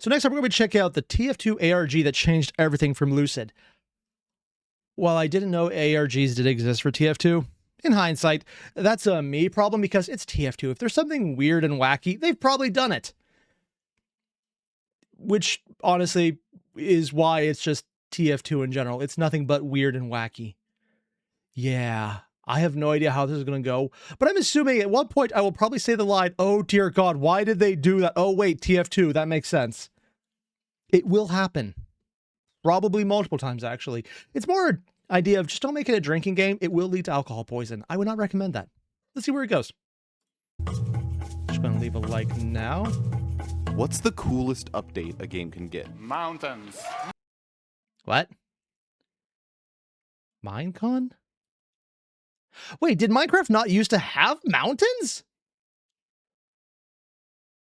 So next up, we're going to check out the TF2 ARG that changed everything from Lucid. While I didn't know ARGs did exist for TF2, in hindsight, that's a me problem because it's TF2. If there's something weird and wacky, they've probably done it. Which, honestly, is why it's just TF2 in general. It's nothing but weird and wacky. Yeah, I have no idea how this is going to go, but I'm assuming at one point I will probably say the line, "Oh dear God, why did they do that? Oh wait, TF2, that makes sense." It will happen. Probably multiple times, actually. It's more an idea of just don't make it a drinking game. It will lead to alcohol poison. I would not recommend that. Let's see where it goes. Just going to leave a like now. What's the coolest update a game can get? Mountains. What? Minecon? Wait, did Minecraft not used to have mountains?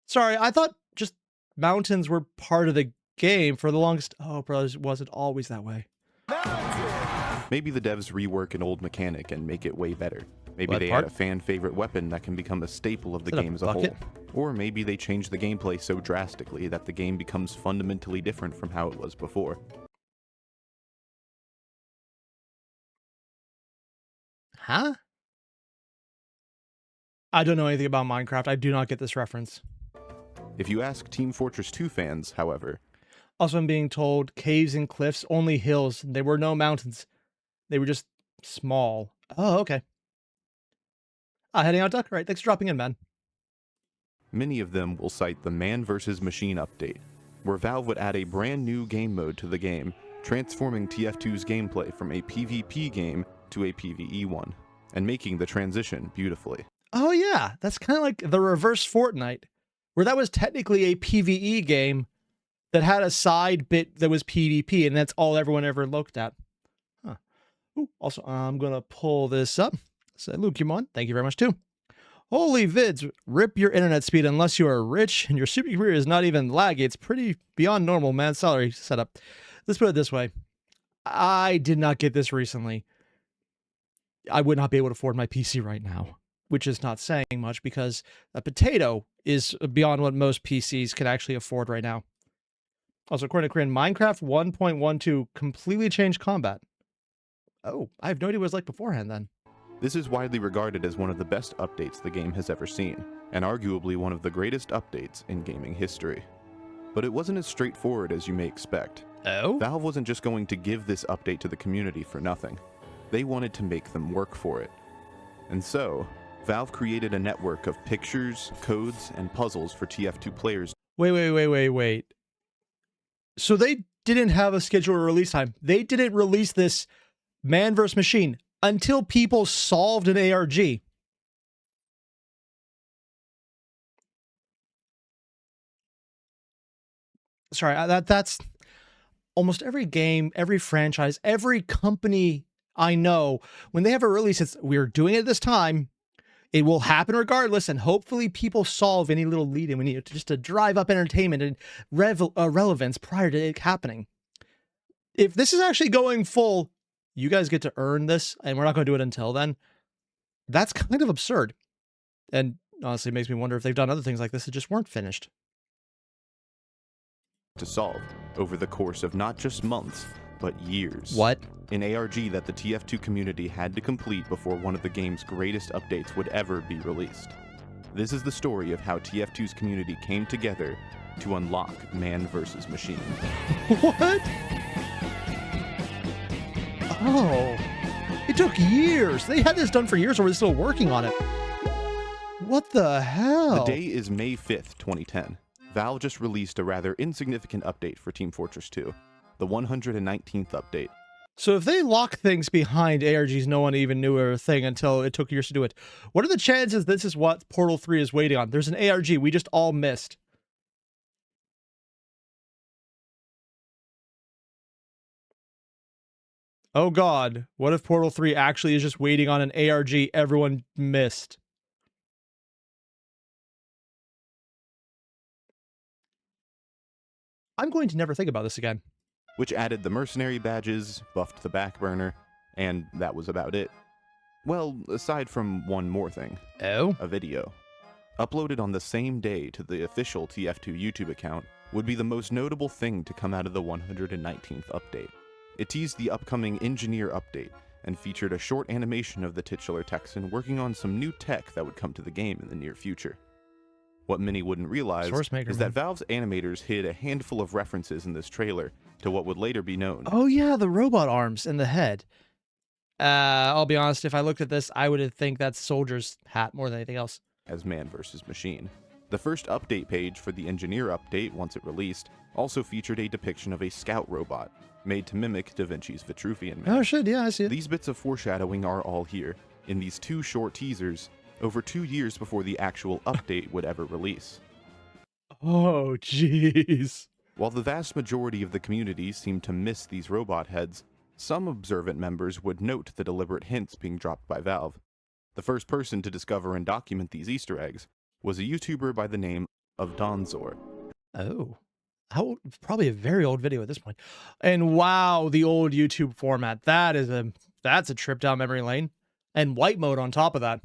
Sorry, I thought just mountains were part of the game for the longest. Oh, bro, it wasn't always that way. Maybe the devs rework an old mechanic and make it way better. Maybe What they part? add a fan-favorite weapon that can become a staple of the Is that a game as a whole. bucket? Or maybe they change the gameplay so drastically that the game becomes fundamentally different from how it was before. Huh? I don't know anything about Minecraft. I do not get this reference. If you ask Team Fortress 2 fans, however, Also, I'm being told caves and cliffs, only hills. There were no mountains. They were just small. Oh, okay. Heading out, Duck. Right, thanks for dropping in, man. many of them will cite the Man vs. Machine update, where Valve would add a brand new game mode to the game, transforming TF2's gameplay from a PvP game to a PvE one, and making the transition beautifully. Oh, yeah. That's kind of like the reverse Fortnite, where that was technically a PvE game that had a side bit that was PvP, and that's all everyone ever looked at. Huh. Ooh, also, I'm going to pull this up. So, Lukeumon, thank you very much, too. Holy vids, rip your internet speed unless you are rich and your super career is not even laggy. It's pretty beyond normal, man. Salary setup. Let's put it this way. I did not get this recently. I would not be able to afford my PC right now, which is not saying much because a potato is beyond what most PCs can actually afford right now. Also, according to Korean, Minecraft 1.12 completely changed combat. Oh, I have no idea what it was like beforehand then. This is widely regarded as one of the best updates the game has ever seen, and arguably one of the greatest updates in gaming history. But it wasn't as straightforward as you may expect. Oh? Valve wasn't just going to give this update to the community for nothing. They wanted to make them work for it. And so, Valve created a network of pictures, codes, and puzzles for TF2 players. Wait. So they didn't have a scheduled release time. They didn't release this Man vs. Machine until people solved an ARG. Sorry, that's almost every game, every franchise, every company I know, when they have a release, it's we're doing it this time. It will happen regardless, and hopefully people solve any little lead-in we need just to drive up entertainment and relevance prior to it happening. If this is actually going full, you guys get to earn this, and we're not going to do it until then. That's kind of absurd. And honestly, it makes me wonder if they've done other things like this that just weren't finished. To solve over the course of not just months, but years. What? An ARG that the TF2 community had to complete before one of the game's greatest updates would ever be released. This is the story of how TF2's community came together to unlock Man vs. Machine. What? Oh, it took years. They had this done for years, or were still working on it? What the hell? The day is May 5th, 2010. Valve just released a rather insignificant update for Team Fortress 2, the 119th update. So if they lock things behind ARGs no one even knew were a thing until it took years to do it, what are the chances this is what Portal 3 is waiting on? There's an ARG we just all missed. Oh God, what if Portal 3 actually is just waiting on an ARG everyone missed? I'm going to never think about this again. Which added the mercenary badges, buffed the backburner, and that was about it. Well, aside from one more thing. Oh? A video. Uploaded on the same day to the official TF2 YouTube account, would be the most notable thing to come out of the 119th update. It teased the upcoming Engineer update and featured a short animation of the titular Texan working on some new tech that would come to the game in the near future. What many wouldn't realize is that Valve's animators hid a handful of references in this trailer to what would later be known. Oh yeah, the robot arms and the head. I'll be honest, if I looked at this, I would think that's Soldier's hat more than anything else. As man versus machine. The first update page for the Engineer update, once it released, also featured a depiction of a scout robot, made to mimic Da Vinci's Vitruvian Man. Oh shit, yeah, I see it. These bits of foreshadowing are all here, in these 2 short teasers, over 2 years before the actual update would ever release. Oh, jeez. While the vast majority of the community seemed to miss these robot heads, some observant members would note the deliberate hints being dropped by Valve. The first person to discover and document these Easter eggs was a YouTuber by the name of Donzor. Oh. Probably a very old video at this point. And wow, the old YouTube format. That's a trip down memory lane. And white mode on top of that.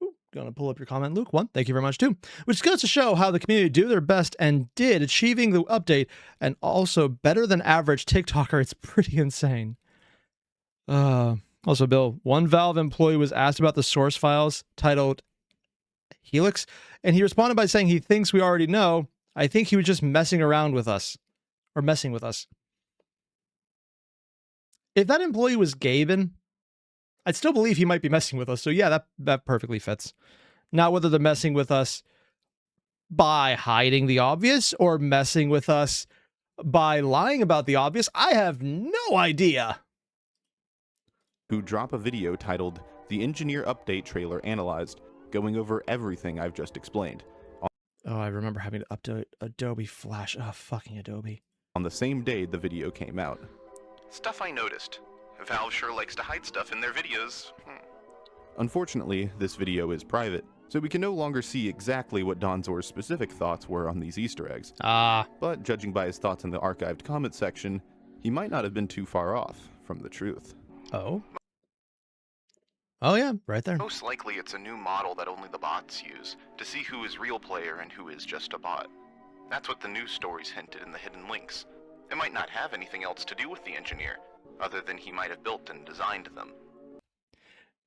Ooh, gonna pull up your comment, Luke. One, thank you very much too. Which goes to show how the community do their best and did, achieving the update, and also better than average TikToker. It's pretty insane. Also, Bill, one Valve employee was asked about the source files titled Helix, and he responded by saying he thinks we already know. I think he was just messing around with us. Or messing with us. If that employee was Gaben, I'd still believe he might be messing with us. So yeah, that perfectly fits. Now, whether they're messing with us by hiding the obvious or messing with us by lying about the obvious, I have no idea. Who drop a video titled The Engineer Update Trailer Analyzed, going over everything I've just explained. Oh, I remember having to update Adobe Flash. Oh, fucking Adobe. On the same day the video came out. Stuff I noticed. Valve sure likes to hide stuff in their videos. Unfortunately, this video is private, so we can no longer see exactly what Donzor's specific thoughts were on these Easter eggs. But judging by his thoughts in the archived comment section, he might not have been too far off from the truth. Oh? Oh yeah, right there. Most likely it's a new model that only the bots use, to see who is real player and who is just a bot. That's what the news stories hinted in the hidden links. It might not have anything else to do with the engineer, other than he might have built and designed them.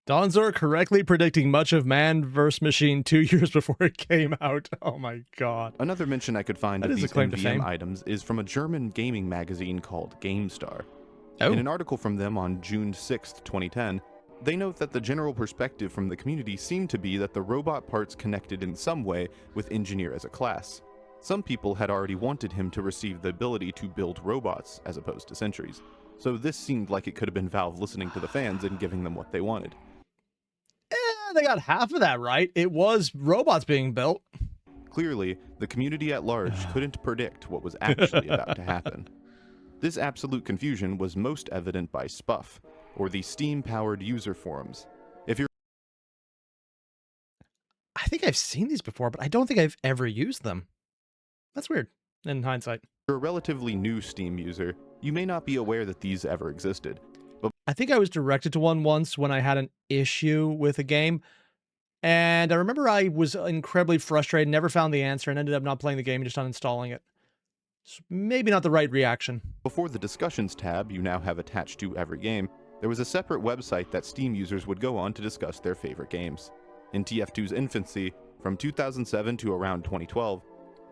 Donzor correctly predicting much of Man vs. Machine 2 years before it came out. Oh my god. Another mention I could find That of is a these claim to fame. MVM items is from a German gaming magazine called GameStar. Oh. In an article from them on June 6th, 2010, they note that the general perspective from the community seemed to be that the robot parts connected in some way with Engineer as a class. Some people had already wanted him to receive the ability to build robots as opposed to sentries, so this seemed like it could have been Valve listening to the fans and giving them what they wanted. They got half of that right. It was robots being built. Clearly, the community at large couldn't predict what was actually about to happen. This absolute confusion was most evident by Spuff, or the Steam-powered user forums. If you're I think I've seen these before, but I don't think I've ever used them. That's weird, in hindsight. a relatively new Steam user, you may not be aware that these ever existed. I think I was directed to one once when I had an issue with a game. And I remember I was incredibly frustrated, never found the answer, and ended up not playing the game and just uninstalling it. It's maybe not the right reaction. Before the Discussions tab you now have attached to every game, there was a separate website that Steam users would go on to discuss their favorite games. In TF2's infancy, from 2007 to around 2012,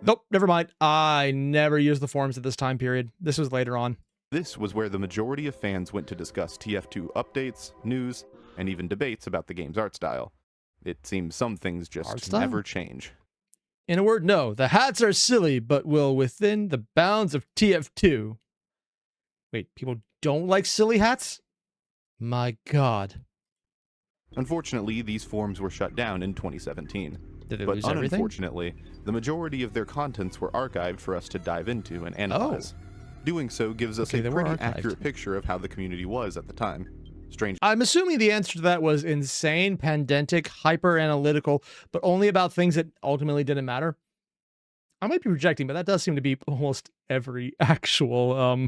Nope, never mind. I never used the forums at this time period. This was later on. this was where the majority of fans went to discuss TF2 updates, news, and even debates about the game's art style. It seems some things Art just style? never change. In a word, no. The hats are silly, but will within the bounds of TF2. Wait, people don't like silly hats? My god. Unfortunately, these forums were shut down in 2017. Did they But lose everything? unfortunately, the majority of their contents were archived for us to dive into and analyze. Doing so gives us Okay, they a were pretty archived. accurate picture of how the community was at the time. Strange. I'm assuming the answer to that was insane, pandemic, hyper-analytical, but only about things that ultimately didn't matter. I might be projecting, but that does seem to be almost every actual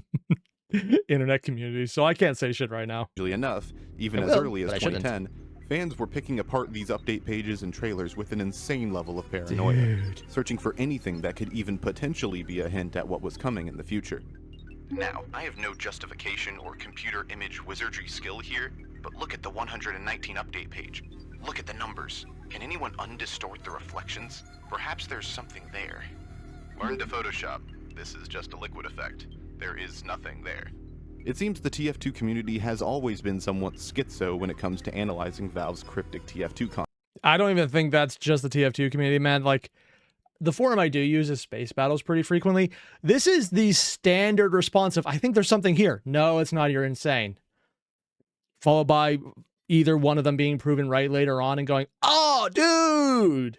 internet community, so I can't say shit right now. Enough, even I as will, early as but I shouldn't. 2010, Fans were picking apart these update pages and trailers with an insane level of paranoia, searching for anything that could even potentially be a hint at what was coming in the future. Now, I have no justification or computer image wizardry skill here, but look at the 119 update page. Look at the numbers. Can anyone undistort the reflections? Perhaps there's something there. Learn to Photoshop. This is just a liquid effect. There is nothing there. It seems the TF2 community has always been somewhat schizo when it comes to analyzing Valve's cryptic TF2 content. I don't even think that's just the TF2 community, man. Like, the forum I do use is Space Battles pretty frequently. This is the standard response of, I think there's something here. No, it's not. You're insane. Followed by either one of them being proven right later on and going, oh, dude.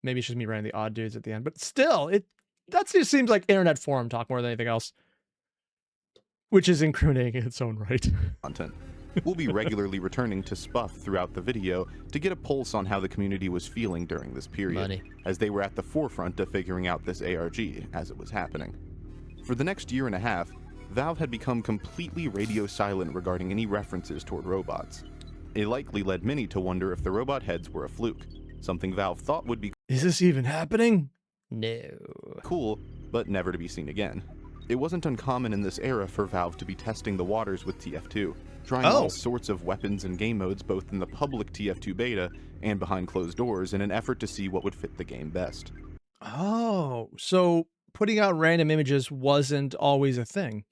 Maybe it's just me writing the odd dudes at the end. But still, that just seems like internet forum talk more than anything else. Which is incriminating in its own right. We'll be regularly returning to Spuff throughout the video to get a pulse on how the community was feeling during this period, as they were at the forefront of figuring out this ARG as it was happening. For the next year and a half, Valve had become completely radio silent regarding any references toward robots. It likely led many to wonder if the robot heads were a fluke, something Valve thought would be Is this even happening? No. Cool, but never to be seen again. It wasn't uncommon in this era for Valve to be testing the waters with TF2, trying all sorts of weapons and game modes both in the public TF2 beta and behind closed doors in an effort to see what would fit the game best. Oh, so putting out random images wasn't always a thing.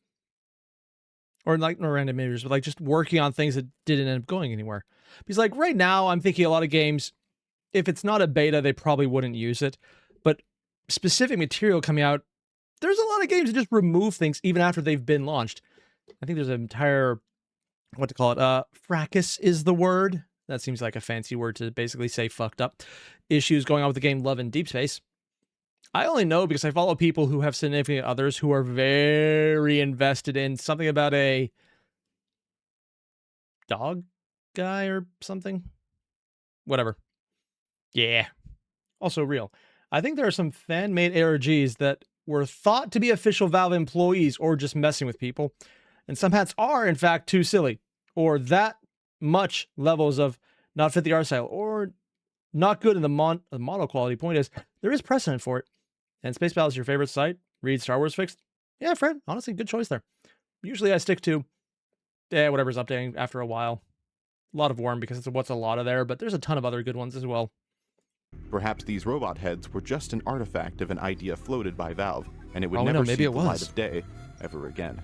Or like no random images, but like just working on things that didn't end up going anywhere. Because like right now, I'm thinking a lot of games, if it's not a beta, they probably wouldn't use it. But specific material coming out, there's a lot of games that just remove things even after they've been launched. I think there's an entire, what to call it, fracas is the word. That seems like a fancy word to basically say fucked up. Issues going on with the game Love in Deep Space. I only know because I follow people who have significant others who are very invested in something about a dog guy or something. Whatever. Yeah. Also real. I think there are some fan-made ARGs that were thought to be official Valve employees or just messing with people. And some hats are, in fact, too silly. Or that much levels of not fit the art style. Or not good in the model quality. Point is, there is precedent for it. And Space Battle is your favorite site? Read Star Wars Fixed? Yeah, Fred. Honestly, good choice there. Usually I stick to, whatever's updating after a while. A lot of Worm because it's what's a lot of there. But there's a ton of other good ones as well. Perhaps these robot heads were just an artifact of an idea floated by Valve, and it would never see the light of day ever again.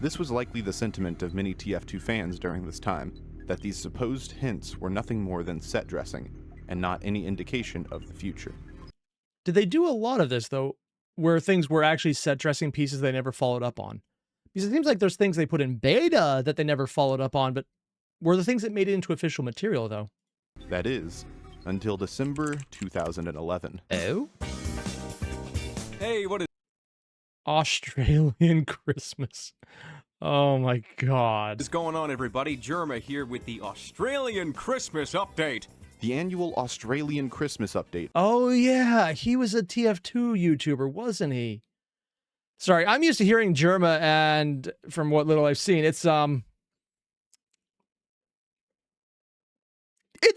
This was likely the sentiment of many TF2 fans during this time, that these supposed hints were nothing more than set dressing, and not any indication of the future. Did they do a lot of this, though, where things were actually set dressing pieces they never followed up on? Because it seems like there's things they put in beta that they never followed up on, but were the things that made it into official material, though? That is, until December 2011. Oh? Hey, what is Australian Christmas. Oh my god. going on, everybody? Jerma here with the Australian Christmas update. The annual Australian Christmas update. Oh yeah, he was a TF2 YouTuber, wasn't he? Sorry, I'm used to hearing Jerma, and from what little I've seen, it's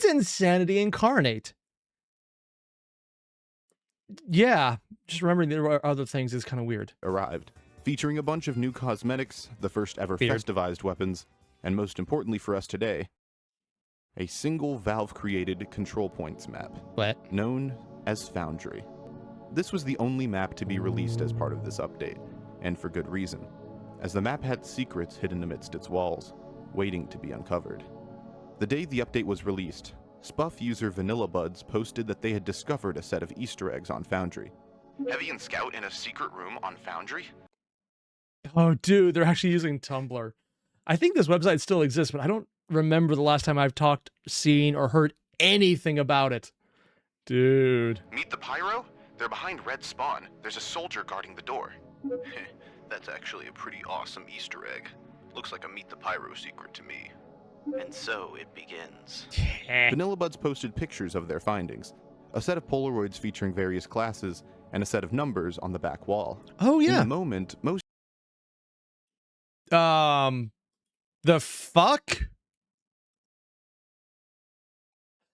insanity incarnate. Yeah, just remembering there are other things is kind of weird. Arrived, featuring a bunch of new cosmetics, the first ever festivized weapons, and most importantly for us today, a single Valve-created control points map. What? Known as Foundry. This was the only map to be released as part of this update, and for good reason, as the map had secrets hidden amidst its walls, waiting to be uncovered. The day the update was released, Spuff user Vanilla Buds posted that they had discovered a set of Easter eggs on Foundry. Heavy and Scout in a secret room on Foundry? Oh, dude, they're actually using Tumblr. I think this website still exists, but I don't remember the last time I've talked, seen, or heard anything about it. Dude. Meet the Pyro? They're behind Red Spawn. There's a soldier guarding the door. That's actually a pretty awesome Easter egg. Looks like a Meet the Pyro secret to me. And so it begins. Vanilla Buds posted pictures of their findings, a set of Polaroids featuring various classes, and a set of numbers on the back wall. Oh, yeah. In the moment, most... The fuck?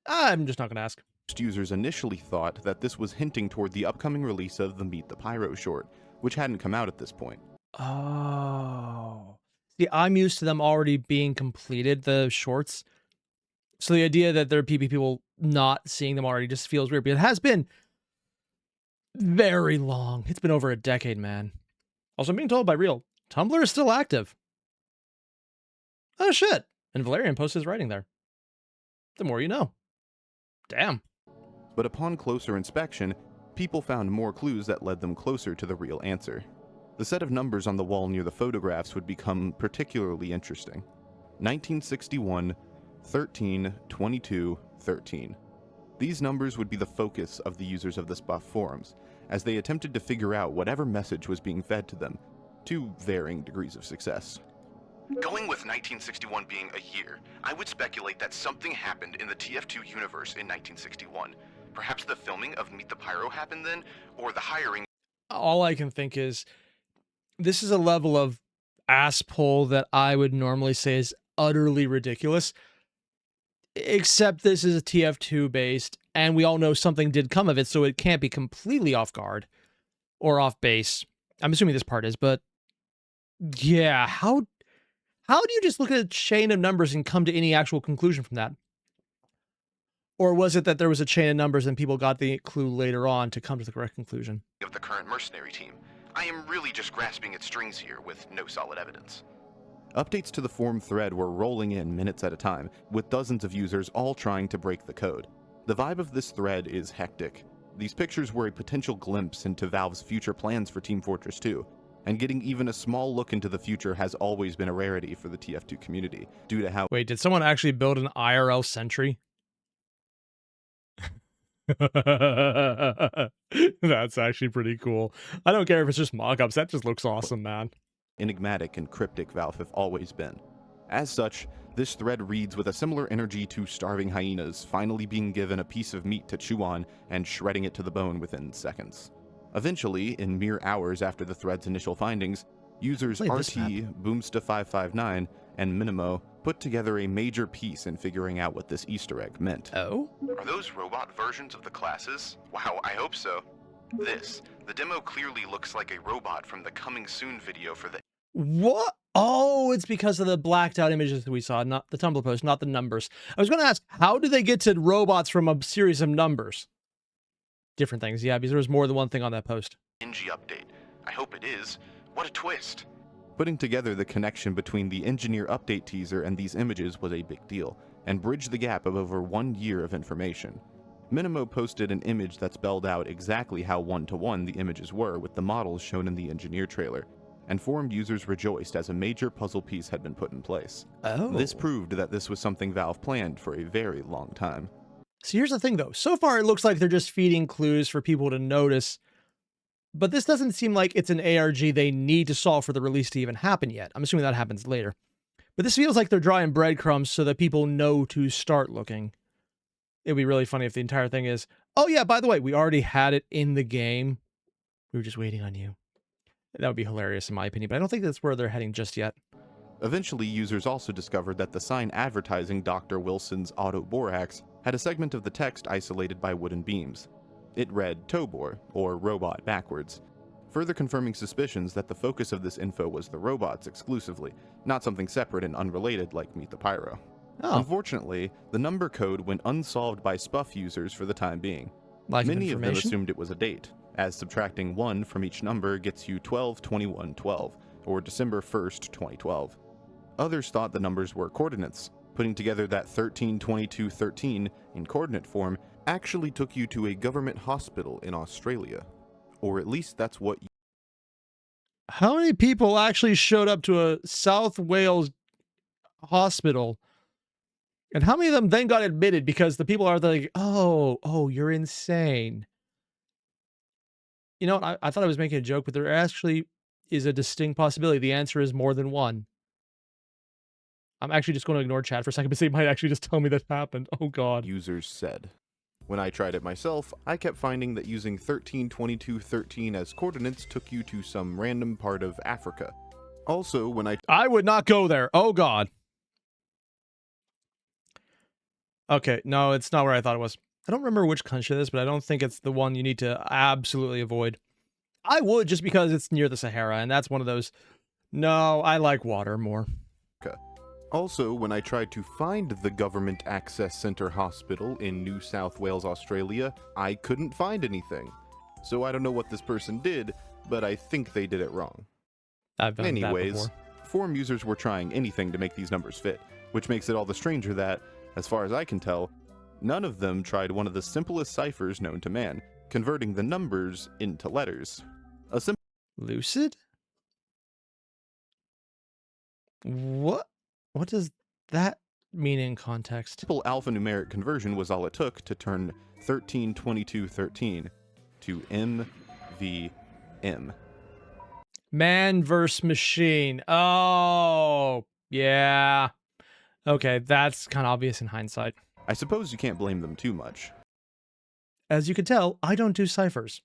I'm just not going to ask. Most users initially thought that this was hinting toward the upcoming release of the Meet the Pyro short, which hadn't come out at this point. Oh. See, I'm used to them already being completed, the shorts. So the idea that there are people not seeing them already just feels weird. But it has been very long. It's been over a decade, man. Also, I'm being told by Real, Tumblr is still active. Oh, shit. And Valerian posts his writing there. The more you know. Damn. But upon closer inspection, people found more clues that led them closer to the real answer. The set of numbers on the wall near the photographs would become particularly interesting. 1961, 13, 22, 13. These numbers would be the focus of the users of the Spuff forums, as they attempted to figure out whatever message was being fed to them, to varying degrees of success. Going with 1961 being a year, I would speculate that something happened in the TF2 universe in 1961. Perhaps the filming of Meet the Pyro happened then, or the hiring. All I can think is, this is a level of ass pull that I would normally say is utterly ridiculous. Except this is a TF2 based, and we all know something did come of it, so it can't be completely off guard or off base. I'm assuming this part is, but yeah, how do you just look at a chain of numbers and come to any actual conclusion from that? Or was it that there was a chain of numbers and people got the clue later on to come to the correct conclusion? Of the current mercenary team. I am really just grasping at strings here with no solid evidence. Updates to the forum thread were rolling in minutes at a time, with dozens of users all trying to break the code. The vibe of this thread is hectic. These pictures were a potential glimpse into Valve's future plans for Team Fortress 2, and getting even a small look into the future has always been a rarity for the TF2 community, due to how— Wait, did someone actually build an IRL sentry? That's actually pretty cool. I don't care if it's just mock-ups, that just looks awesome, man. enigmatic and cryptic Valve have always been. As such, this thread reads with a similar energy to starving hyenas finally being given a piece of meat to chew on and shredding it to the bone within seconds. Eventually, in mere hours after the thread's initial findings, users RT, Boomsta559, and Minimo put together a major piece in figuring out what this Easter egg meant. Oh? Are those robot versions of the classes? Wow, I hope so. The demo clearly looks like a robot from the Coming Soon video for the— What? Oh, it's because of the blacked out images that we saw, not the Tumblr post, not the numbers. I was going to ask, how did they get to robots from a series of numbers? Different things, yeah, because there was more than one thing on that post. NG update. I hope it is. What a twist. Putting together the connection between the engineer update teaser and these images was a big deal, and bridged the gap of over 1 year of information. Minimo posted an image that spelled out exactly how one-to-one the images were with the models shown in the engineer trailer, and forum users rejoiced as a major puzzle piece had been put in place. Oh. This proved that this was something Valve planned for a very long time. So here's the thing, though. So far, it looks like they're just feeding clues for people to notice. But this doesn't seem like it's an ARG they need to solve for the release to even happen yet. I'm assuming that happens later. But this feels like they're drawing breadcrumbs so that people know to start looking. It would be really funny if the entire thing is, oh yeah, by the way, we already had it in the game. We were just waiting on you. That would be hilarious in my opinion, but I don't think that's where they're heading just yet. Eventually, users also discovered that the sign advertising Dr. Wilson's auto borax had a segment of the text isolated by wooden beams. It read Tobor, or robot backwards, further confirming suspicions that the focus of this info was the robots exclusively, not something separate and unrelated like Meet the Pyro. Oh. Unfortunately, the number code went unsolved by Spuff users for the time being. Lack Many of of them information? assumed it was a date, as subtracting 1 from each number gets you 12/21/12, or December 1st, 2012. Others thought the numbers were coordinates. Putting together that 13/22/13 in coordinate form actually took you to a government hospital in Australia. Or at least that's what you— How many people actually showed up to a South Wales hospital? And how many of them then got admitted because the people are like, oh, you're insane. You know, I thought I was making a joke, but there actually is a distinct possibility. The answer is more than one. I'm actually just going to ignore chat for a second, because they might actually just tell me that happened. Oh, God. users said. When I tried it myself, I kept finding that using 13/22/13 as coordinates took you to some random part of Africa. Also, when I I would not go there. Oh, God. Okay, no, it's not where I thought it was. I don't remember which country it is, but I don't think it's the one you need to absolutely avoid. I would, just because it's near the Sahara, and that's one of those. No, I like water more. Also, when I tried to find the Government Access Centre Hospital in New South Wales, Australia, I couldn't find anything. So I don't know what this person did, but I think they did it wrong. I've done that Anyways, before. forum users were trying anything to make these numbers fit, which makes it all the stranger that, as far as I can tell, none of them tried one of the simplest ciphers known to man, converting the numbers into letters. A simple Lucid? What? What does that mean in context? alphanumeric conversion was all it took to turn 132213 to MVM. Man versus machine. Oh, yeah. Okay, that's kind of obvious in hindsight. I suppose you can't blame them too much. As you can tell, I don't do ciphers.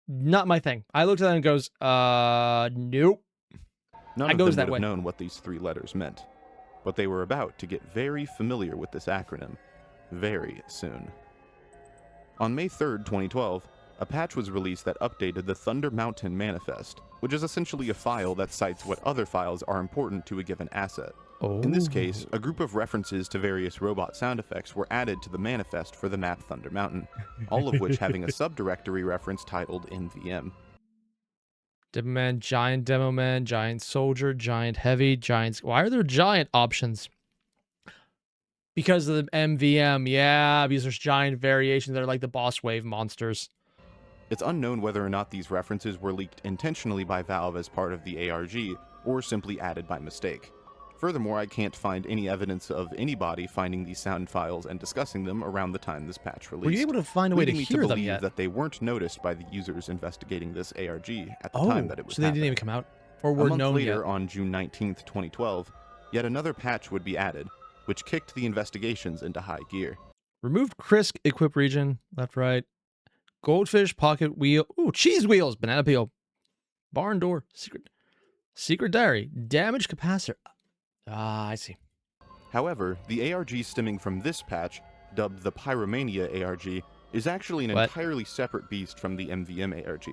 Not my thing. I looked at it and goes, nope. None It of goes them that would have way. known what these three letters meant, but they were about to get very familiar with this acronym very soon. On May 3rd, 2012, a patch was released that updated the Thunder Mountain Manifest, which is essentially a file that cites what other files are important to a given asset. In this case, a group of references to various robot sound effects were added to the manifest for the map Thunder Mountain, all of which having a subdirectory reference titled NVM. Demo man, giant soldier, giant heavy, giants. Why are there giant options? Because of the MVM, yeah, because there's giant variations that are like the boss wave monsters. It's unknown whether or not these references were leaked intentionally by Valve as part of the ARG, or simply added by mistake. Furthermore, I can't find any evidence of anybody finding these sound files and discussing them around the time this patch released. Were you able to find a way to leading me hear them believe yet? that they weren't noticed by the users investigating this ARG at the time that it was so they didn't even come out? Or were a month known later, yet? on June 19th, 2012, yet another patch would be added, which kicked the investigations into high gear. Removed Krisk equip region, left, right. Goldfish, pocket wheel. Ooh, cheese wheels, banana peel. Barn door, secret diary, damaged capacitor. Ah, I see. However, the ARG stemming from this patch, dubbed the Pyromania ARG, is actually an entirely separate beast from the MVM ARG,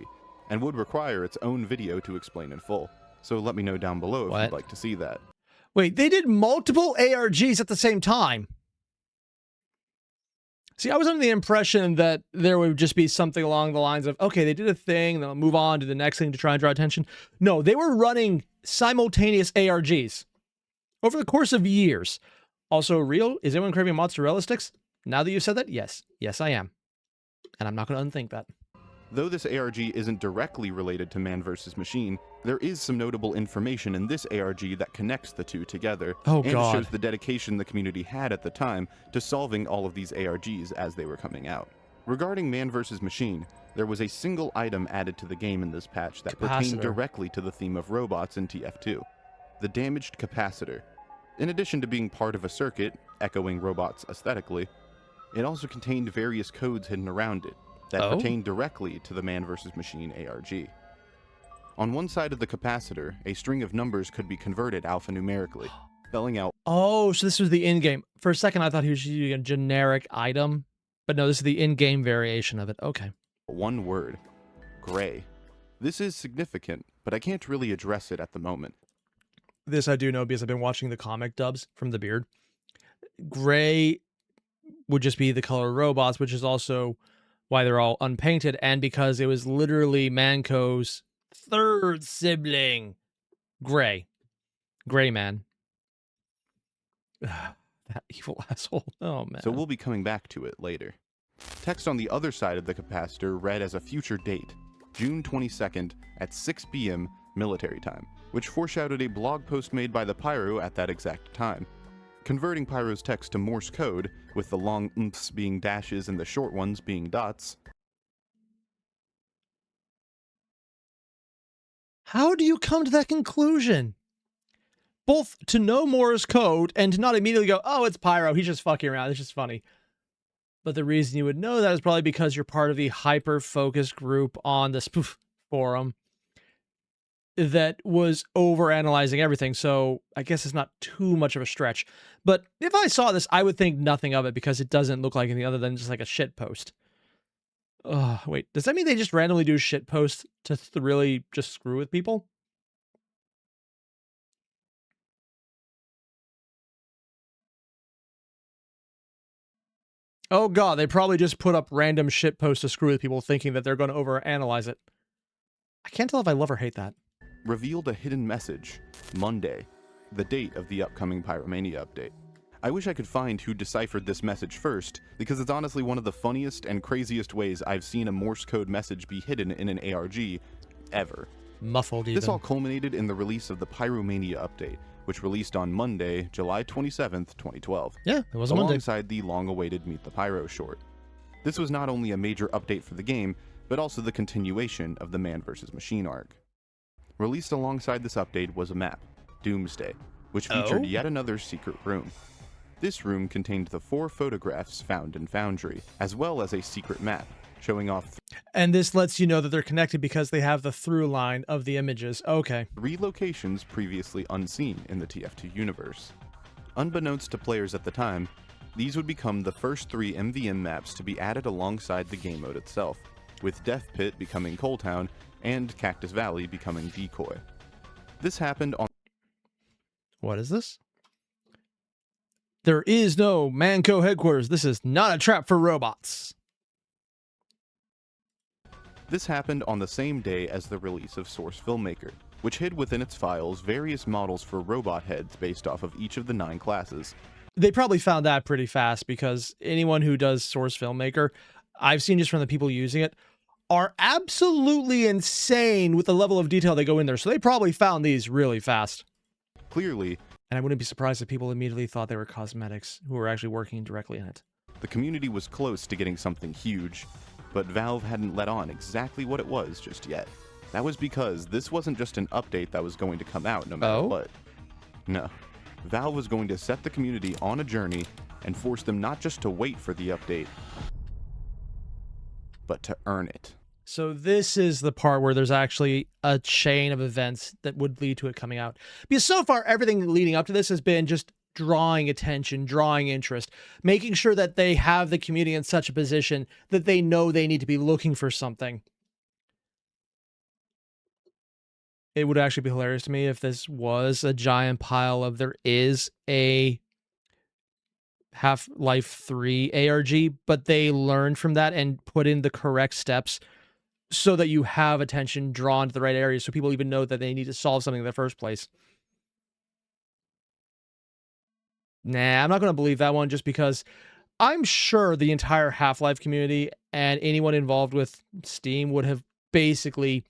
and would require its own video to explain in full. So let me know down below if you'd like to see that. Wait, they did multiple ARGs at the same time. See, I was under the impression that there would just be something along the lines of, okay, they did a thing, they'll move on to the next thing to try and draw attention. No, they were running simultaneous ARGs over the course of years. Also, real, is anyone craving mozzarella sticks? Now that you've said that, yes. Yes, I am. And I'm not going to unthink that. Though this ARG isn't directly related to Man vs. Machine, there is some notable information in this ARG that connects the two together, Oh, and God. shows the dedication the community had at the time to solving all of these ARGs as they were coming out. Regarding Man vs. Machine, there was a single item added to the game in this patch that pertained Capacitor. directly to the theme of robots in TF2, the damaged capacitor. In addition to being part of a circuit, echoing robots aesthetically, it also contained various codes hidden around it that pertained directly to the Man vs. Machine ARG. On one side of the capacitor, a string of numbers could be converted alphanumerically, spelling out Oh, so this was the in-game. For a second, I thought he was using a generic item. But no, this is the in-game variation of it. Okay. one word: gray. This is significant, but I can't really address it at the moment. This I do know because I've been watching the comic dubs from the beard. Gray would just be the color of robots, which is also why they're all unpainted, and because it was literally Manco's third sibling, Gray. Gray Man. That evil asshole. Oh, man. So we'll be coming back to it later. Text on the other side of the capacitor read as a future date, June 22nd at 6 p.m. military time, which foreshadowed a blog post made by the Pyro at that exact time. Converting Pyro's text to Morse code, with the long umphs being dashes and the short ones being dots. How do you come to that conclusion? Both to know Morse code and to not immediately go, oh, it's Pyro, he's just fucking around, it's just funny. But the reason you would know that is probably because you're part of the hyper-focused group on the spoof forum. that was overanalyzing everything, so I guess it's not too much of a stretch. But if I saw this, I would think nothing of it because it doesn't look like anything other than just like a shit post. Wait, does that mean they just randomly do shit posts to really just screw with people? Oh god, they probably just put up random shit posts to screw with people thinking that they're going to overanalyze it. I can't tell if I love or hate that. Revealed a hidden message, Monday, the date of the upcoming Pyromania update. I wish I could find who deciphered this message first, because it's honestly one of the funniest and craziest ways I've seen a Morse code message be hidden in an ARG ever. Muffled even. This all culminated in the release of the Pyromania update, which released on Monday, July 27th, 2012. Yeah, it was a Monday. Alongside the long-awaited Meet the Pyro short. This was not only a major update for the game, but also the continuation of the Man vs. Machine arc. Released alongside this update was a map, Doomsday, which featured yet another secret room. This room contained the 4 photographs found in Foundry, as well as a secret map, showing off and this lets you know that they're connected because they have the through line of the images. Okay. 3 locations previously unseen in the TF2 universe. Unbeknownst to players at the time, these would become the first 3 MVM maps to be added alongside the game mode itself, with Death Pit becoming Coal Town and Cactus Valley becoming Decoy. This happened on... What is this? There is no Manco headquarters. This is not a trap for robots. This happened on the same day as the release of Source Filmmaker, which hid within its files various models for robot heads based off of each of the 9 classes. They probably found that pretty fast because anyone who does Source Filmmaker, I've seen just from the people using it, are absolutely insane with the level of detail they go in there. So they probably found these really fast. Clearly, and I wouldn't be surprised if people immediately thought they were cosmetics who were actually working directly in it. the community was close to getting something huge, but Valve hadn't let on exactly what it was just yet. That was because this wasn't just an update that was going to come out no matter what. No. Valve was going to set the community on a journey and force them not just to wait for the update, but to earn it. So this is the part where there's actually a chain of events that would lead to it coming out. Because so far, everything leading up to this has been just drawing attention, drawing interest, making sure that they have the community in such a position that they know they need to be looking for something. It would actually be hilarious to me if this was a giant pile of there is a Half-Life 3 ARG, but they learned from that and put in the correct steps so that you have attention drawn to the right areas so people even know that they need to solve something in the first place. Nah, I'm not going to believe that one just because I'm sure the entire Half-Life community and anyone involved with Steam would have basically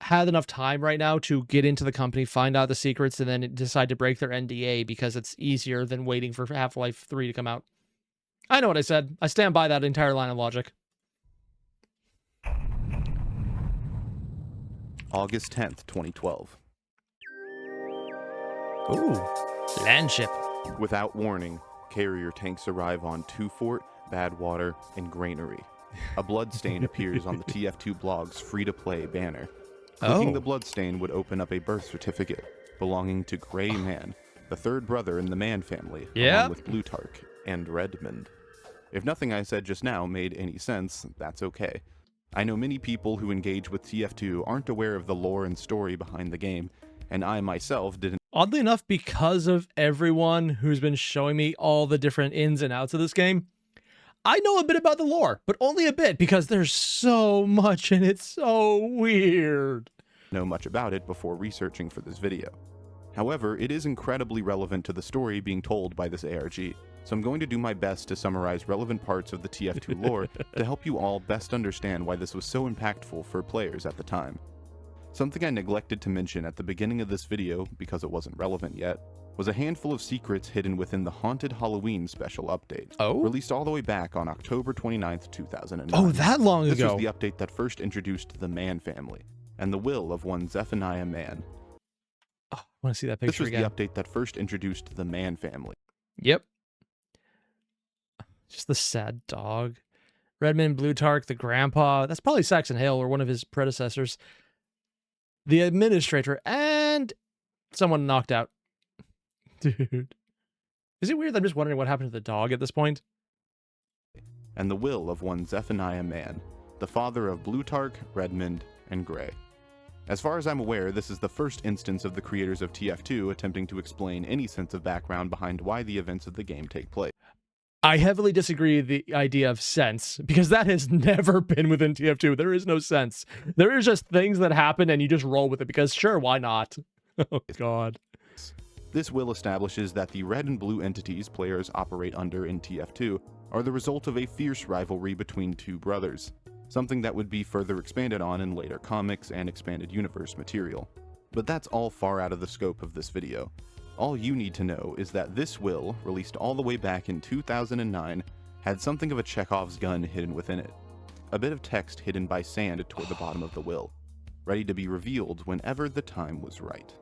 had enough time right now to get into the company, find out the secrets, and then decide to break their NDA because it's easier than waiting for Half-Life 3 to come out. I know what I said. I stand by that entire line of logic. August 10th, 2012. Ooh, landship. Without warning, carrier tanks arrive on Two Fort, Badwater, and Granary. A bloodstain appears on the TF2 blog's free-to-play banner. Clicking the bloodstain would open up a birth certificate belonging to Gray Man, the third brother in the Man family, along with Plutarch and Redmond. If nothing I said just now made any sense, that's okay. I know many people who engage with TF2 aren't aware of the lore and story behind the game, and I myself didn't. Oddly enough, because of everyone who's been showing me all the different ins and outs of this game, I know a bit about the lore, but only a bit because there's so much and it's so weird. Know much about it before researching for this video. However, it is incredibly relevant to the story being told by this ARG, so I'm going to do my best to summarize relevant parts of the TF2 lore to help you all best understand why this was so impactful for players at the time. Something I neglected to mention at the beginning of this video, because it wasn't relevant yet, was a handful of secrets hidden within the Haunted Halloween special update, released all the way back on October 29th, 2009. Oh, that long ago. This was the update that first introduced the Man family, and the will of one Zephaniah Mann. Oh, I want to see that picture again. This was the update that first introduced the Man family. Yep. Just the sad dog. Redmond, Plutarch, the grandpa. That's probably Saxon Hale or one of his predecessors. the administrator, and someone knocked out. Dude. Is it weird that I'm just wondering what happened to the dog at this point? And the will of one Zephaniah Mann, the father of Blutarch, Redmond, and Gray. As far as I'm aware, this is the first instance of the creators of TF2 attempting to explain any sense of background behind why the events of the game take place. I heavily disagree with the idea of sense, because that has never been within TF2. There is no sense. There is just things that happen and you just roll with it because sure, why not? Oh, God. This will establishes that the red and blue entities players operate under in TF2 are the result of a fierce rivalry between two brothers, something that would be further expanded on in later comics and expanded universe material. But that's all far out of the scope of this video. All you need to know is that this will, released all the way back in 2009, had something of a Chekhov's gun hidden within it. A bit of text hidden by sand toward the bottom of the will, ready to be revealed whenever the time was right.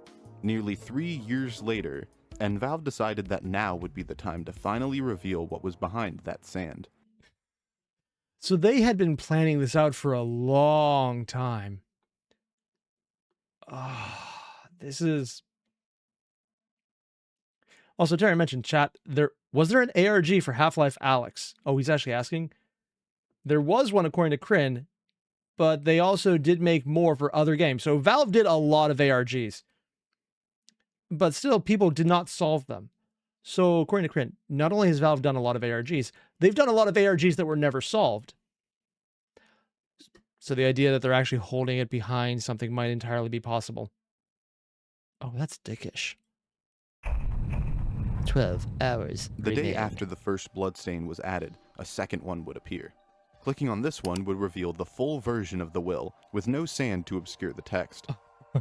Nearly 3 years later, and Valve decided that now would be the time to finally reveal what was behind that sand. So they had been planning this out for a long time. This is... Also, Terry mentioned, chat, was there an ARG for Half-Life Alyx? Oh, he's actually asking. There was one according to Kryn, but they also did make more for other games. So Valve did a lot of ARGs. But still, people did not solve them. So according to Kryn, not only has Valve done a lot of ARGs, they've done a lot of ARGs that were never solved. So the idea that they're actually holding it behind something might entirely be possible. Oh, that's dickish. 12 hours. The day after the first bloodstain was added, a second one would appear. Clicking on this one would reveal the full version of the will, with no sand to obscure the text.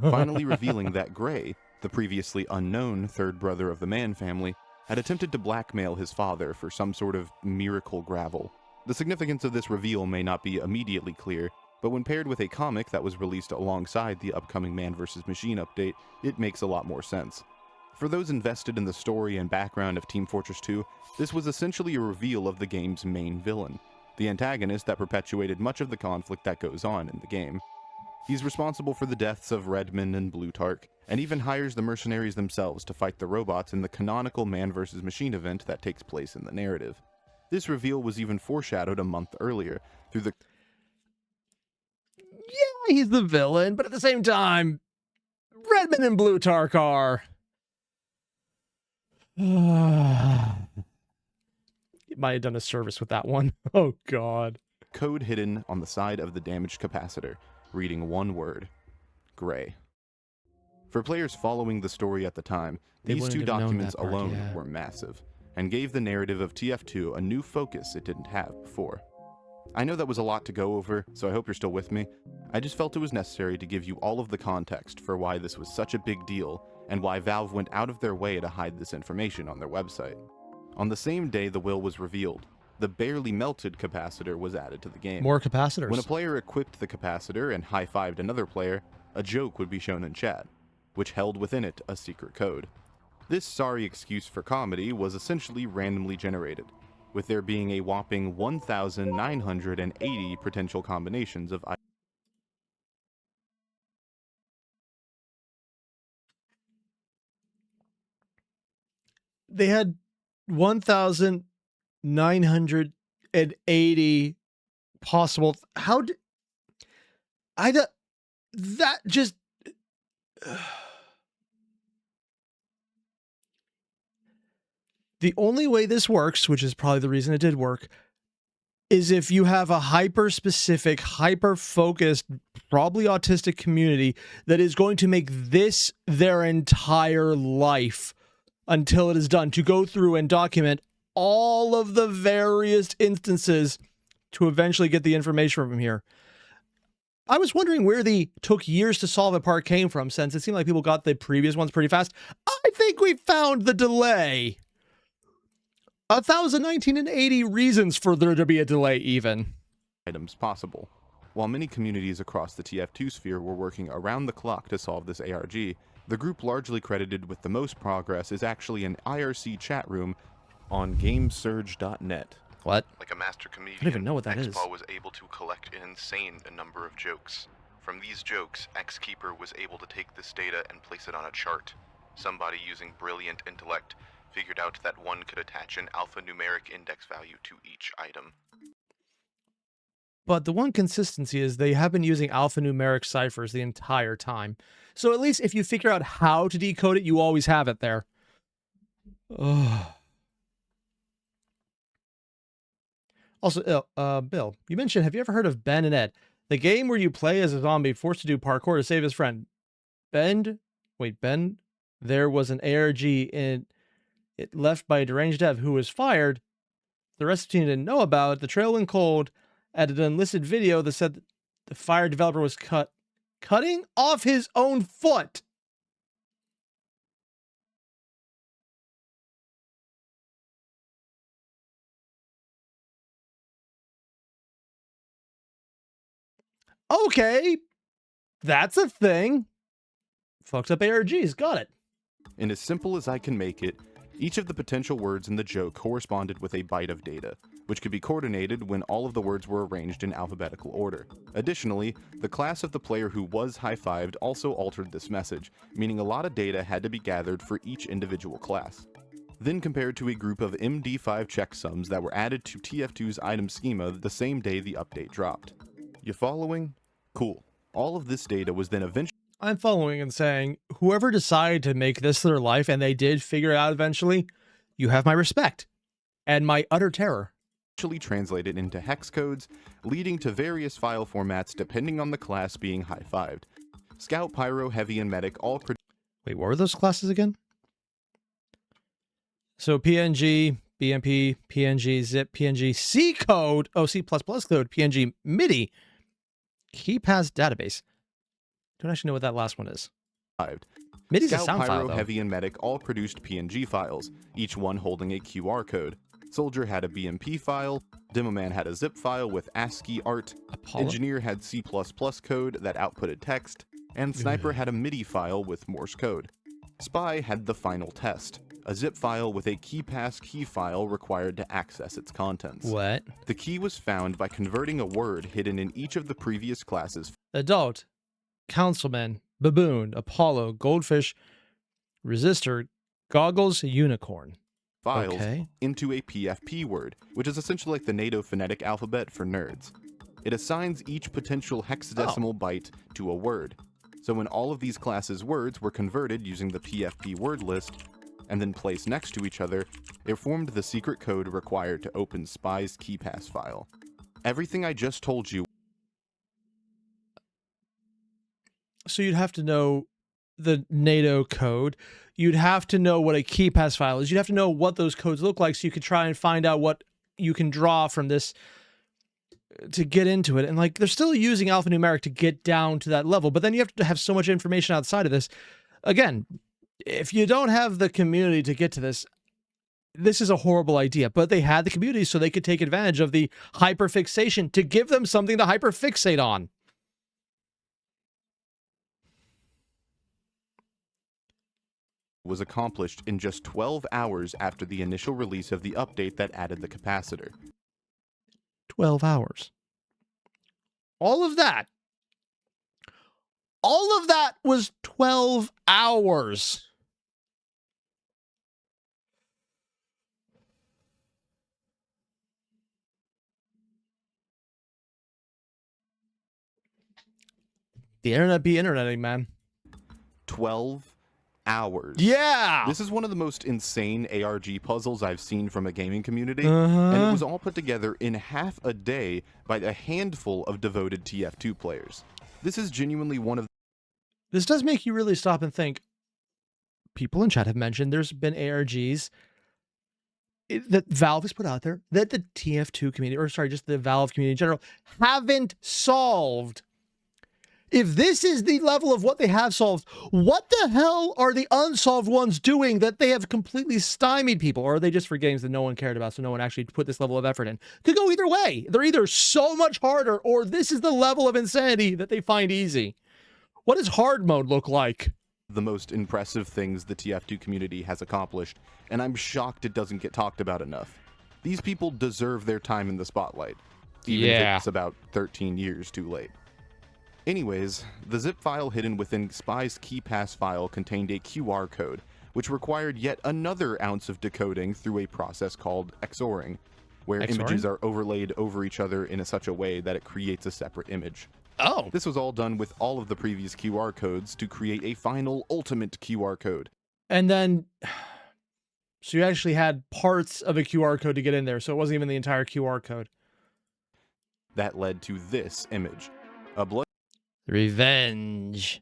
Finally revealing that Gray, the previously unknown third brother of the Mann family, had attempted to blackmail his father for some sort of miracle gravel. The significance of this reveal may not be immediately clear, but when paired with a comic that was released alongside the upcoming Man vs. Machine update, it makes a lot more sense. For those invested in the story and background of Team Fortress 2, this was essentially a reveal of the game's main villain, the antagonist that perpetuated much of the conflict that goes on in the game. He's responsible for the deaths of Redmond and Blutarch, and even hires the mercenaries themselves to fight the robots in the canonical Man vs. Machine event that takes place in the narrative. This reveal was even foreshadowed a month earlier through the... Yeah, he's the villain, but at the same time, Redmond and Blutarch are... It might have done a service with that one. Oh, God. Code hidden on the side of the damaged capacitor, reading one word: Gray. For players following the story at the time, these two documents alone were massive, and gave the narrative of TF2 a new focus it didn't have before. I know that was a lot to go over, so I hope you're still with me. I just felt it was necessary to give you all of the context for why this was such a big deal, and why Valve went out of their way to hide this information on their website. On the same day the will was revealed, the barely melted capacitor was added to the game. More capacitors. When a player equipped the capacitor and high-fived another player, a joke would be shown in chat, which held within it a secret code. This sorry excuse for comedy was essentially randomly generated, with there being a whopping 1,980 potential combinations of items. They had 1,980 possible... How did... That just... The only way this works, which is probably the reason it did work, is if you have a hyper-specific, hyper-focused, probably autistic community that is going to make this their entire life until it is done, to go through and document all of the various instances to eventually get the information from here. I was wondering where the took years to solve it part came from, since it seemed like people got the previous ones pretty fast. I think we found the delay. 1,980 reasons for there to be a delay, even. Items possible. While many communities across the TF2 sphere were working around the clock to solve this ARG, the group largely credited with the most progress is actually an IRC chat room on GameSurge.net. What? Like a master comedian, I don't even know what that is. Expo was able to collect an insane number of jokes. From these jokes, X-Keeper was able to take this data and place it on a chart. Somebody using brilliant intellect figured out that one could attach an alphanumeric index value to each item. But the one consistency is they have been using alphanumeric ciphers the entire time. So at least if you figure out how to decode it, you always have it there. Ugh. Also, Bill, you mentioned, have you ever heard of Ben and Ed? The game where you play as a zombie forced to do parkour to save his friend. Ben, there was an ARG in it left by a deranged dev who was fired. The rest of the team didn't know about it. The trail went cold. Added an Lucid video that said the fired developer was cutting off his own foot. Okay, that's a thing. Fucked up ARGs, got it. And as simple as I can make it, each of the potential words in the joke corresponded with a byte of data, which could be coordinated when all of the words were arranged in alphabetical order. Additionally, the class of the player who was high-fived also altered this message, meaning a lot of data had to be gathered for each individual class. Then compared to a group of MD5 checksums that were added to TF2's item schema the same day the update dropped. You following? Cool. All of this data was then eventually I'm following and saying, whoever decided to make this their life, and they did figure it out eventually, you have my respect and my utter terror. Translated into hex codes, leading to various file formats depending on the class being high-fived. Scout, Pyro, Heavy, and Medic all Wait, what were those classes again? So PNG, BMP, PNG, zip, PNG, C code, C++ code, PNG, MIDI, KeyPass database. Don't actually know what that last one is. MIDI's Scout, a sound Pyro, file, though. Heavy, and Medic all produced PNG files, each one holding a QR code. Soldier had a BMP file, Demoman had a zip file with ASCII art, Apollo? Engineer had C++ code that outputted text, and Sniper had a MIDI file with Morse code. Spy had the final test, a zip file with a KeyPass key file required to access its contents. What? The key was found by converting a word hidden in each of the previous classes. Adult, Councilman, Baboon, Apollo, Goldfish, Resistor, Goggles, Unicorn. Files Okay. into a PFP word, which is essentially like the NATO phonetic alphabet for nerds. It assigns each potential hexadecimal byte to a word. So when all of these classes' words were converted using the PFP word list, and then placed next to each other, it formed the secret code required to open Spy's KeyPass file. Everything I just told you. So you'd have to know the NATO code. You'd have to know what a KeyPass file is. You'd have to know what those codes look like so you could try and find out what you can draw from this to get into it. And like, they're still using alphanumeric to get down to that level, but then you have to have so much information outside of this. Again, if you don't have the community to get to this, this is a horrible idea, but they had the community so they could take advantage of the hyperfixation to give them something to hyperfixate on. Was accomplished in just 12 hours after the initial release of the update that added the capacitor. 12 hours. All of that was 12 hours. The internet be interneting, man. 12 hours. Yeah. This is one of the most insane ARG puzzles I've seen from a gaming community, Uh-huh. and it was all put together in half a day by a handful of devoted TF2 players. This is genuinely one of This does make you really stop and think. People in chat have mentioned there's been ARGs that Valve has put out there that the TF2 community, or sorry, just the Valve community in general, haven't solved. If this is the level of what they have solved, what the hell are the unsolved ones doing that they have completely stymied people? Or are they just for games that no one cared about, so no one actually put this level of effort in? Could go either way. They're either so much harder, or this is the level of insanity that they find easy. What does hard mode look like? the most impressive things the TF2 community has accomplished, and I'm shocked it doesn't get talked about enough. These people deserve their time in the spotlight, even if it's about 13 years too late. Anyways, the zip file hidden within Spy's KeyPass file contained a QR code, which required yet another ounce of decoding through a process called XORing, where images are overlaid over each other in such a way that it creates a separate image. Oh. This was all done with all of the previous QR codes to create a final ultimate QR code. And then, so you actually had parts of a QR code to get in there, so it wasn't even the entire QR code. That led to this image. A blood Revenge.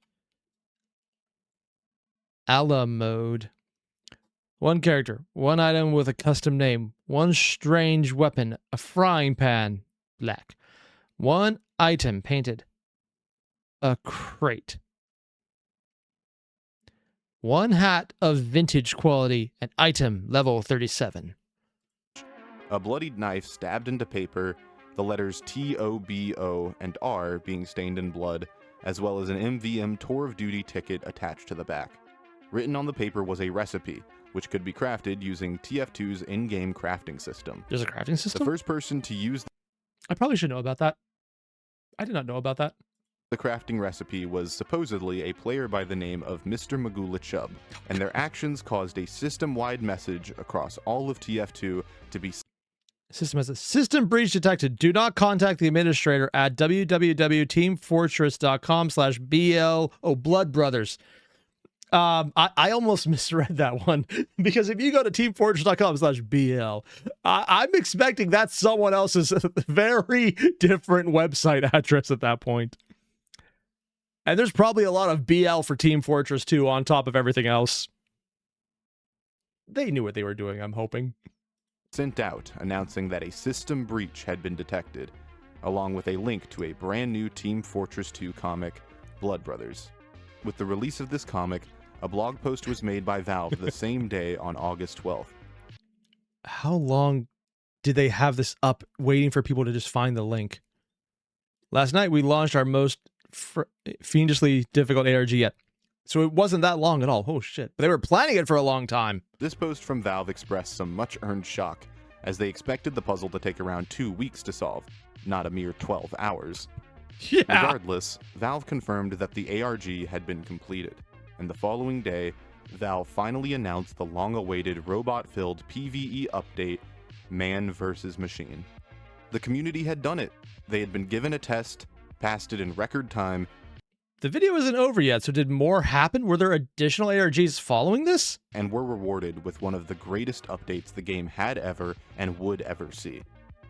Allah mode. One character, one item with a custom name, one strange weapon, a frying pan, black. One item painted, a crate. One hat of vintage quality, an item level 37. A bloodied knife stabbed into paper, the letters TOBO and R being stained in blood, as well as an MVM Tour of Duty ticket attached to the back. Written on the paper was a recipe, which could be crafted using TF2's in-game crafting system. There's a crafting system? The first person to use I probably should know about that. I did not know about that. the crafting recipe was supposedly a player by the name of Mr. Magula Chubb, and their actions caused a system-wide message across all of TF2 to be System has a system breach detected. Do not contact the administrator at www.teamfortress.com/BL. Oh, Blood Brothers. I almost misread that one because if you go to teamfortress.com/BL, I'm expecting that's someone else's very different website address at that point. And there's probably a lot of BL for Team Fortress 2 on top of everything else. They knew what they were doing, I'm hoping. sent out announcing that a system breach had been detected, along with a link to a brand new Team Fortress 2 comic, Blood Brothers. With the release of this comic, a blog post was made by Valve the same day on August 12th. How long did they have this up waiting for people to just find the link? Last night we launched our most fiendishly difficult ARG yet. So it wasn't that long at all. Oh shit. But they were planning it for a long time. This post from Valve expressed some much-earned shock, as they expected the puzzle to take around 2 weeks to solve, not a mere 12 hours. Yeah. Regardless, Valve confirmed that the ARG had been completed, and the following day, Valve finally announced the long-awaited robot-filled PvE update, Man vs. Machine. The community had done it. They had been given a test, passed it in record time. The video isn't over yet, so did more happen? Were there additional ARGs following this? And were rewarded with one of the greatest updates the game had ever and would ever see.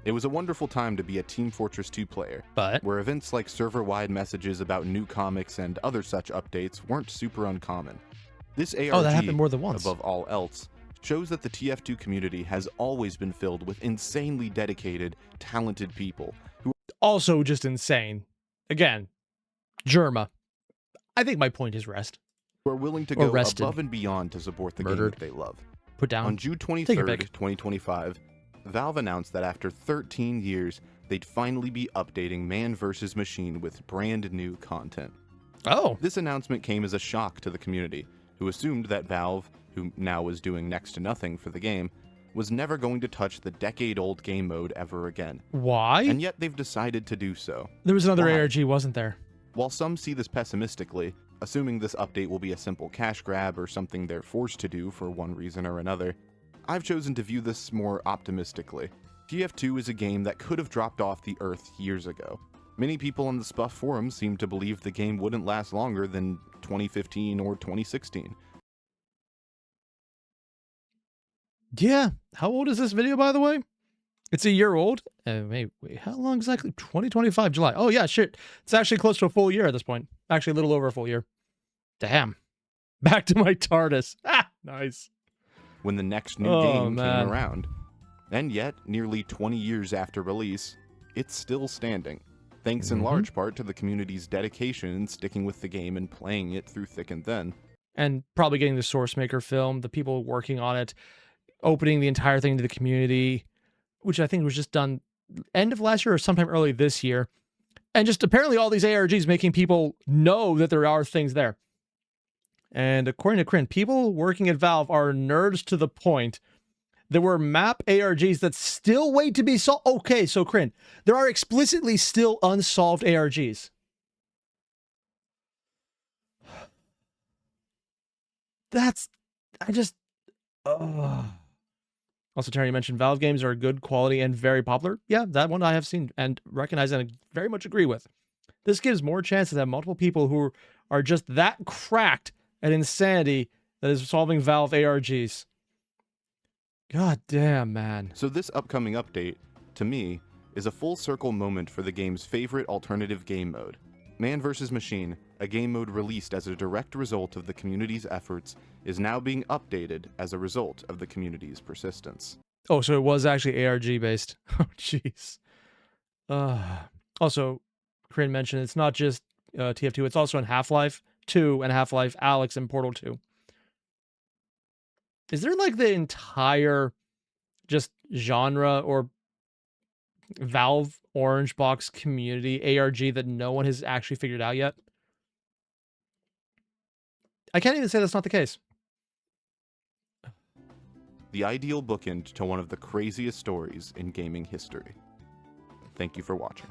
It was a wonderful time to be a Team Fortress 2 player, But where events like server-wide messages about new comics and other such updates weren't super uncommon. This ARG, that happened more than once. above all else, shows that the TF2 community has always been filled with insanely dedicated, talented people who also just insane. Again, Germa. I think my point is rest. are willing to Or go rested. above and beyond to support the Murdered. game that they love. Put down. On June Take your 23rd, pick. 2025, Valve announced that after 13 years, they'd finally be updating Man vs. Machine with brand new content. Oh. This announcement came as a shock to the community, who assumed that Valve, who now was doing next to nothing for the game, was never going to touch the decade-old game mode ever again. Why? And yet they've decided to do so. There was another Why? ARG, wasn't there? While some see this pessimistically, assuming this update will be a simple cash grab or something they're forced to do for one reason or another, I've chosen to view this more optimistically. TF2 is a game that could have dropped off the earth years ago. Many people on the Spuff forums seem to believe the game wouldn't last longer than 2015 or 2016. Yeah. How old is this video, by the way? It's a year old. Wait, how long exactly? 2025 July. Oh, yeah, shit. It's actually close to a full year at this point. Actually, a little over a full year. Damn. Back to my TARDIS. Ah, nice. When the next new Oh, game man. came around. And yet, nearly 20 years after release, it's still standing, thanks in large part to the community's dedication in sticking with the game and playing it through thick and thin. And probably getting the Source Maker film, the people working on it, opening the entire thing to the community, which I think was just done end of last year or sometime early this year. And just apparently all these ARGs making people know that there are things there. And according to Crin, people working at Valve are nerds to the point. There were map ARGs that still wait to be solved. Okay, so Crin, there are explicitly still unsolved ARGs. I just, ugh. Also, Terry, you mentioned Valve games are good quality and very popular. Yeah, that one I have seen and recognize and very much agree with. This gives more chances to have multiple people who are just that cracked at insanity that is solving Valve ARGs. God damn, man. So this upcoming update, to me, is a full circle moment for the game's favorite alternative game mode. Man vs. Machine, a game mode released as a direct result of the community's efforts, is now being updated as a result of the community's persistence. Oh, so it was actually ARG based. Oh, jeez. Also, Corinne mentioned it's not just TF2, it's also in Half-Life 2 and Half-Life Alyx and Portal 2. Is there like the entire just genre or Valve Orange Box community ARG that no one has actually figured out yet? I can't even say that's not the case. The ideal bookend to one of the craziest stories in gaming history. Thank you for watching.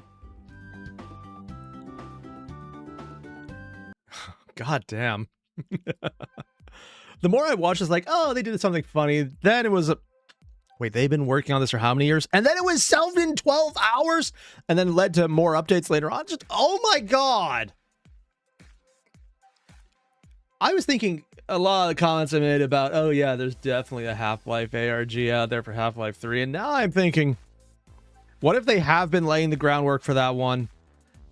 God damn. The more I watch, it's like, oh, they did something funny. Then it was a... Wait, they've been working on this for how many years? And then it was solved in 12 hours? And then led to more updates later on? Just, oh my God. I was thinking a lot of the comments I made about, oh yeah, there's definitely a Half-Life ARG out there for Half-Life 3. And now I'm thinking, what if they have been laying the groundwork for that one?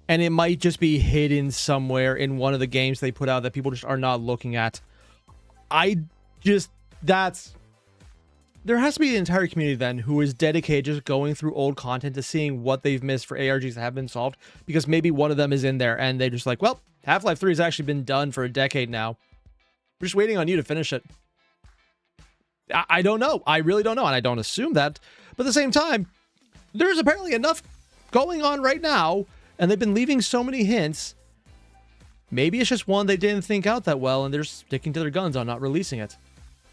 And it might just be hidden somewhere in one of the games they put out that people just are not looking at. There has to be an entire community then who is dedicated just going through old content to seeing what they've missed for ARGs that have been solved, because maybe one of them is in there and they're just like, well, Half-Life 3 has actually been done for a decade now. We're just waiting on you to finish it. I don't know. I really don't know, and I don't assume that. But at the same time, there's apparently enough going on right now, and they've been leaving so many hints. Maybe it's just one they didn't think out that well, and they're sticking to their guns on not releasing it.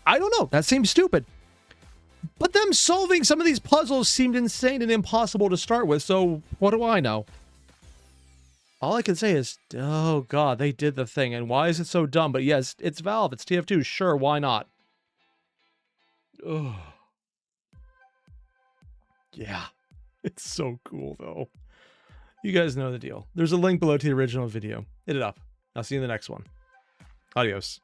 I don't know. That seems stupid. But them solving some of these puzzles seemed insane and impossible to start with, so what do I know? All I can say is, oh God, they did the thing, and why is it so dumb? But yes, it's Valve, it's TF2, sure, why not? Ugh. Yeah, it's so cool, though. You guys know the deal. There's a link below to the original video. Hit it up. I'll see you in the next one. Adios.